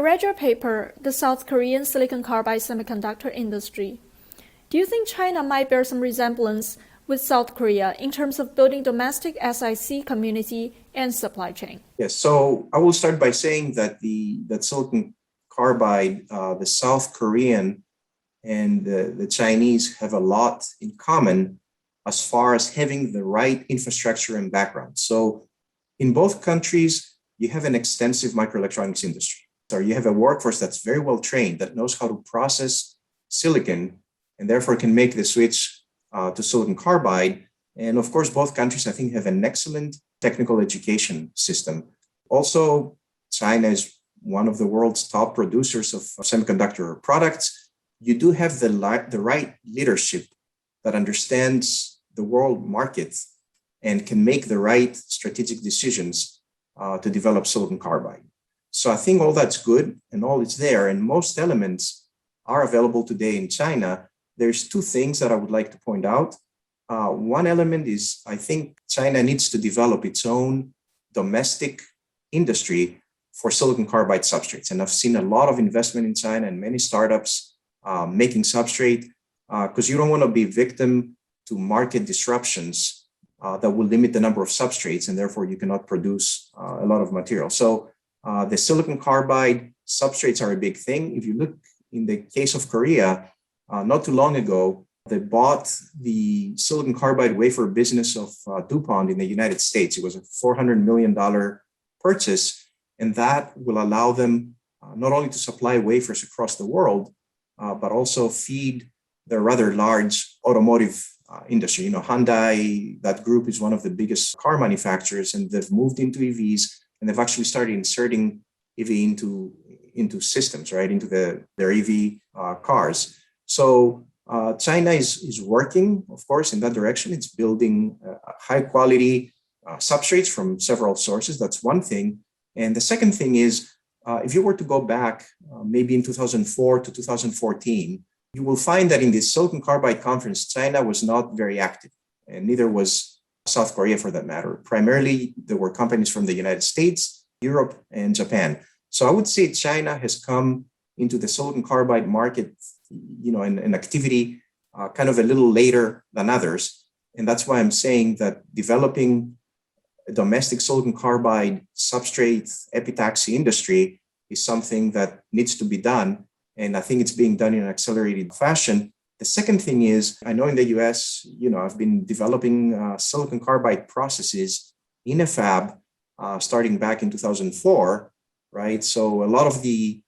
read your paper, The South Korean Silicon Carbide Semiconductor Industry. Do you think China might bear some resemblance with South Korea in terms of building domestic SiC community and supply chain? Yes, so I will start by saying that that silicon carbide, the South Korean and the Chinese have a lot in common as far as having the right infrastructure and background. So in both countries, you have an extensive microelectronics industry. So you have a workforce that's very well trained, that knows how to process silicon and therefore can make the switch to silicon carbide. And of course, both countries, I think, have an excellent technical education system. Also, China is one of the world's top producers of semiconductor products. You do have the right leadership that understands the world market and can make the right strategic decisions to develop silicon carbide. So I think all that's good and all is there, and most elements are available today in China. There's two things that I would like to point out. One element is I think China needs to develop its own domestic industry for silicon carbide substrates. And I've seen a lot of investment in China and many startups making substrate because you don't want to be victim to market disruptions that will limit the number of substrates and therefore you cannot produce a lot of material. So the silicon carbide substrates are a big thing. If you look in the case of Korea, not too long ago, they bought the silicon carbide wafer business of DuPont in the United States. It was a $400 million purchase, and that will allow them not only to supply wafers across the world, but also feed the rather large automotive industry. You know, Hyundai, that group is one of the biggest car manufacturers, and they've moved into EVs, and they've actually started inserting EV into systems, right, into their EV cars. So China is working, of course, in that direction. It's building high quality substrates from several sources. That's one thing. And the second thing is, if you were to go back maybe in 2004 to 2014, you will find that in the Silicon Carbide conference, China was not very active, and neither was South Korea for that matter. Primarily, there were companies from the United States, Europe, and Japan. So I would say China has come into the silicon carbide market, you know, and activity kind of a little later than others. And that's why I'm saying that developing a domestic silicon carbide substrate epitaxy industry is something that needs to be done. And I think it's being done in an accelerated fashion. The second thing is, I know in the US, you know, I've been developing silicon carbide processes in a fab starting back in 2004, right? So a lot of the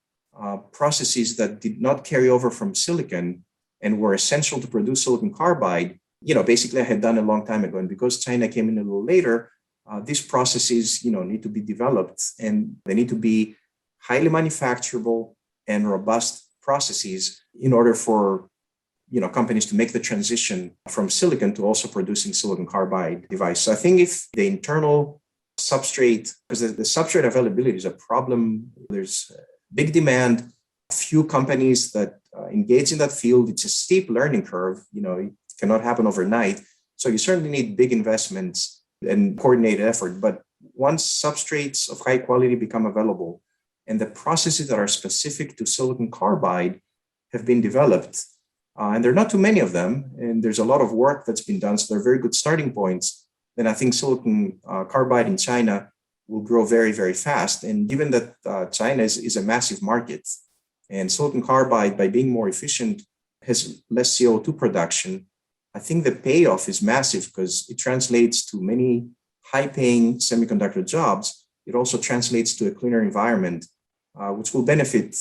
processes that did not carry over from silicon and were essential to produce silicon carbide, you know, basically I had done a long time ago. And because China came in a little later, these processes, you know, need to be developed, and they need to be highly manufacturable and robust processes in order for, you know, companies to make the transition from silicon to also producing silicon carbide device. So I think if the internal substrate, because the substrate availability is a problem, there's big demand, few companies that engage in that field. It's a steep learning curve. You know, it cannot happen overnight. So you certainly need big investments and coordinated effort. But once substrates of high quality become available and the processes that are specific to silicon carbide have been developed, and there are not too many of them, and there's a lot of work that's been done, so they're very good starting points, then I think silicon carbide in China will grow very, very fast. And given that China is a massive market, and silicon carbide, by being more efficient, has less CO2 production, I think the payoff is massive because it translates to many high-paying semiconductor jobs. It also translates to a cleaner environment, which will benefit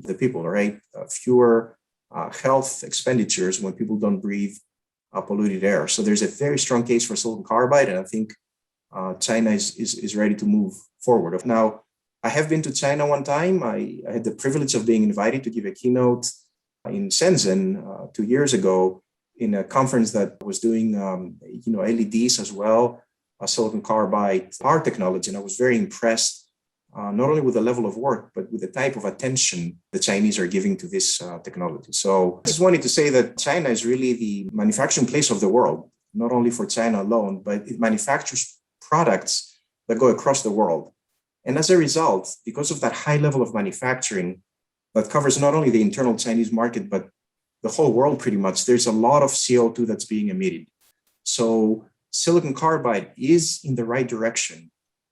the people, right? Fewer health expenditures when people don't breathe polluted air. So there's a very strong case for silicon carbide, and I think China is ready to move forward. Now, I have been to China one time. I had the privilege of being invited to give a keynote in Shenzhen 2 years ago in a conference that was doing LEDs as well, silicon carbide power technology. And I was very impressed, not only with the level of work, but with the type of attention the Chinese are giving to this technology. So I just wanted to say that China is really the manufacturing place of the world, not only for China alone, but it manufactures products that go across the world. And as a result, because of that high level of manufacturing that covers not only the internal Chinese market, but the whole world pretty much, there's a lot of CO2 that's being emitted. So silicon carbide is in the right direction,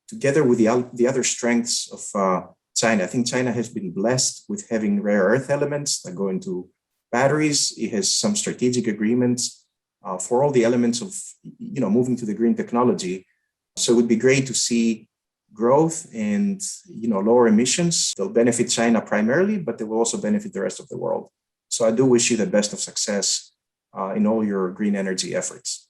together with the other strengths of China. I think China has been blessed with having rare earth elements that go into batteries. It has some strategic agreements for all the elements of moving to the green technology. So it would be great to see growth and lower emissions. They'll benefit China primarily, but they will also benefit the rest of the world. So I do wish you the best of success in all your green energy efforts.